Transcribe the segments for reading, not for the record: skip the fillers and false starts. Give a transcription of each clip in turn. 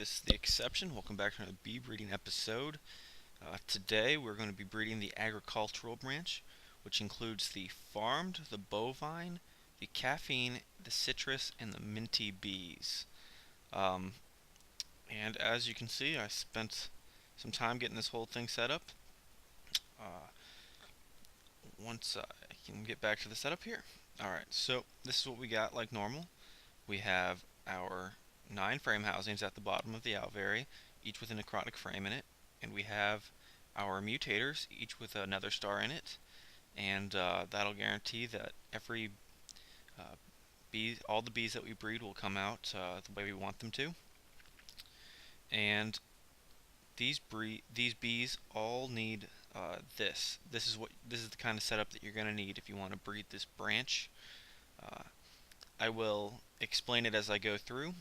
this is the exception. Welcome back to another bee breeding episode. Today we're going to be breeding the agricultural branch, which includes the farmed, the bovine, the caffeine, the citrus, and the minty bees. Um, and as you can see, I spent some time getting this whole thing set up. Uh, Once I can get back to the setup here. Alright, so this is what we got like normal. We have our 9 frame housings at the bottom of the alveary, each with a necrotic frame in it, and we have our mutators, each with another star in it, and that'll guarantee that every all the bees that we breed will come out the way we want them to. And these bees all need this. This is the kind of setup that you're going to need if you want to breed this branch. I will explain it as I go through,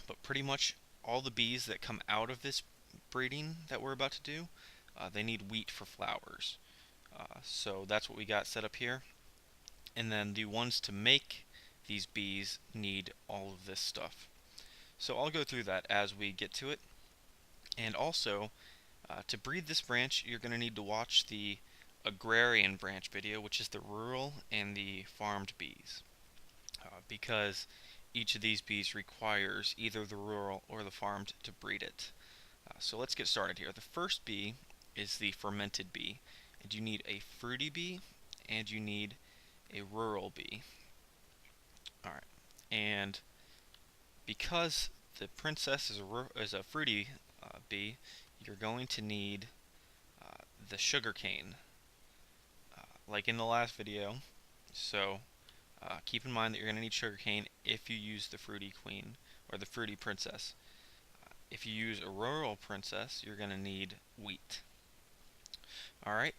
but pretty much all the bees that come out of this breeding that we're about to do, they need wheat for flowers. So that's what we got set up here. And then the ones to make these bees need all of this stuff. So I'll go through that as we get to it. And also, to breed this branch, you're going to need to watch the agrarian branch video, which is the rural and the farmed bees. Because each of these bees requires either the rural or the farmed to breed it. So let's get started here. The first bee is the fermented bee, and you need a fruity bee and you need a rural bee. Alright, and because the princess is a fruity bee, you're going to need the sugar cane, like in the last video. So keep in mind that you're going to need sugarcane if you use the fruity queen or the fruity princess. If you use a rural princess, you're going to need wheat. Alright,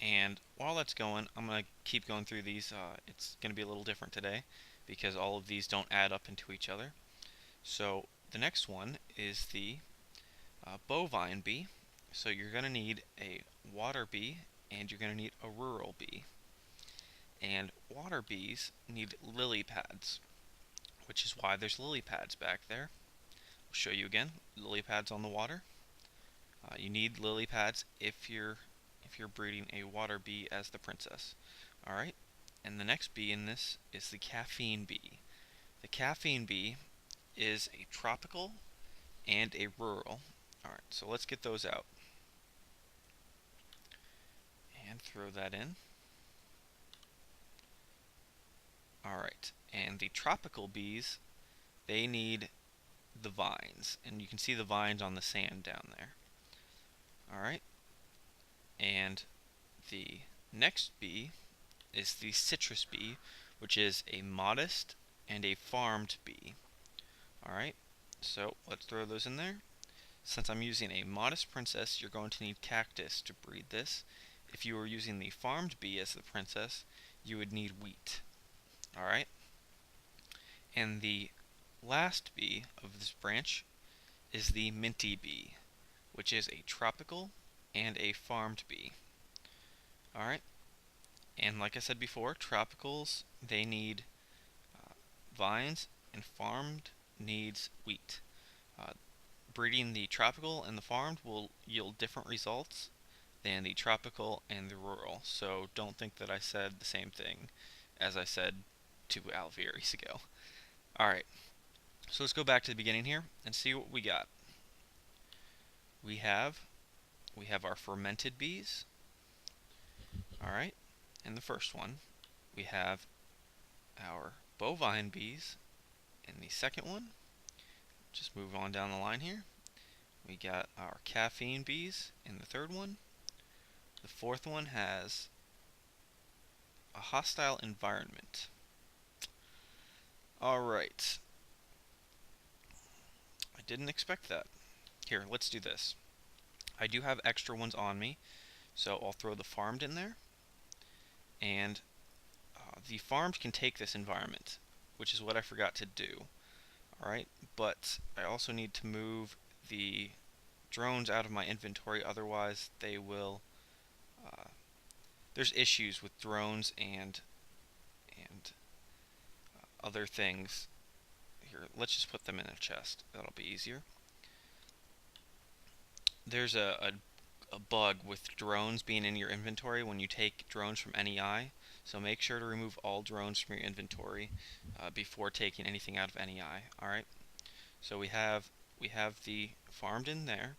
and while that's going, I'm going to keep going through these. It's going to be a little different today because all of these don't add up into each other. So the next one is the bovine bee. So you're going to need a water bee and you're going to need a rural bee. And water bees need lily pads, which is why there's lily pads back there. I'll show you again. Lily pads on the water. You need lily pads if you're breeding a water bee as the princess. Alright, and the next bee in this is the caffeine bee. The caffeine bee is a tropical and a rural. Alright, so let's get those out. And throw that in. Alright, and the tropical bees, they need the vines, and you can see the vines on the sand down there. Alright, and the next bee is the citrus bee, which is a modest and a farmed bee. Alright, so let's throw those in there. Since I'm using a modest princess, you're going to need cactus to breed this. If you were using the farmed bee as the princess, you would need wheat. Alright, and the last bee of this branch is the minty bee, which is a tropical and a farmed bee. Alright, and like I said before, tropicals, they need vines, and farmed needs wheat. Breeding the tropical and the farmed will yield different results than the tropical and the rural, so don't think that I said the same thing as I said 2 alvearies ago. Alright, so let's go back to the beginning here and see what we got. We have our fermented bees. Alright, and the first one, we have our bovine bees in the second one. Just move on down the line here. We got our caffeine bees in the third one. The fourth one has a hostile environment. Alright. I didn't expect that. Here, let's do this. I do have extra ones on me, so I'll throw the farmed in there. And the farmed can take this environment, which is what I forgot to do. Alright, but I also need to move the drones out of my inventory, otherwise they will there's issues with drones and other things. Here, let's just put them in a chest. That'll be easier. there's a bug with drones being in your inventory when you take drones from NEI. So make sure to remove all drones from your inventory before taking anything out of NEI. All right. So we have the farmed in there.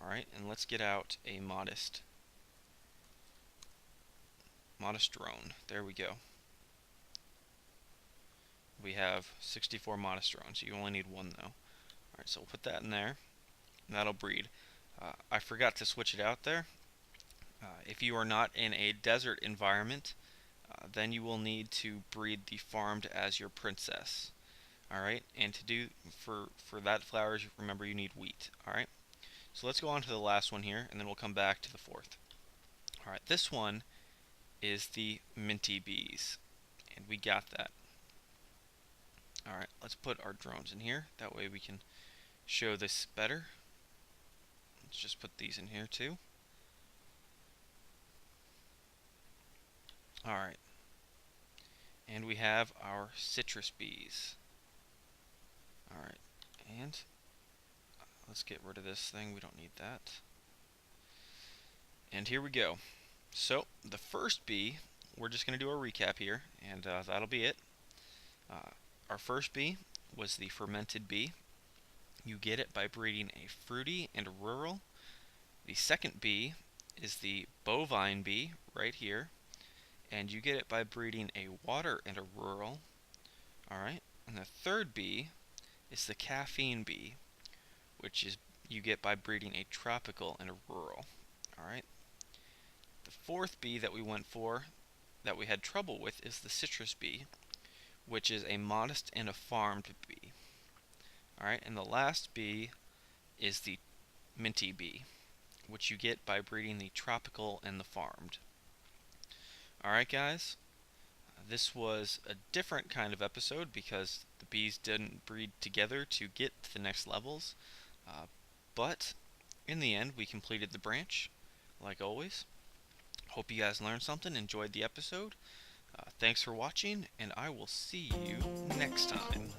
All right, and let's get out a modest drone. There we go. We have 64 modest drones. You only need one though. All right, so we'll put that in there, and that'll breed. I forgot to switch it out there. If you are not in a desert environment, then you will need to breed the farmed as your princess. All right, and to do for that flowers, remember you need wheat. All right, so let's go on to the last one here, and then we'll come back to the fourth. All right, this one is the minty bees, and we got that. All right, let's put our drones in here. That way we can show this better. Let's just put these in here too. All right, and we have our citrus bees. All right, and let's get rid of this thing. We don't need that. And here we go. So the first bee, we're just going to do a recap here, and that'll be it. Our first bee was the fermented bee. You get it by breeding a fruity and a rural. The second bee is the bovine bee, right here, and you get it by breeding a water and a rural. All right, and the third bee is the caffeine bee, which is you get by breeding a tropical and a rural. All right. The fourth bee that we went for, that we had trouble with, is the citrus bee, which is a modest and a farmed bee. Alright, and the last bee is the minty bee, which you get by breeding the tropical and the farmed. Alright guys, this was a different kind of episode because the bees didn't breed together to get to the next levels, but in the end we completed the branch, like always. Hope you guys learned something, enjoyed the episode. Thanks for watching, and I will see you next time.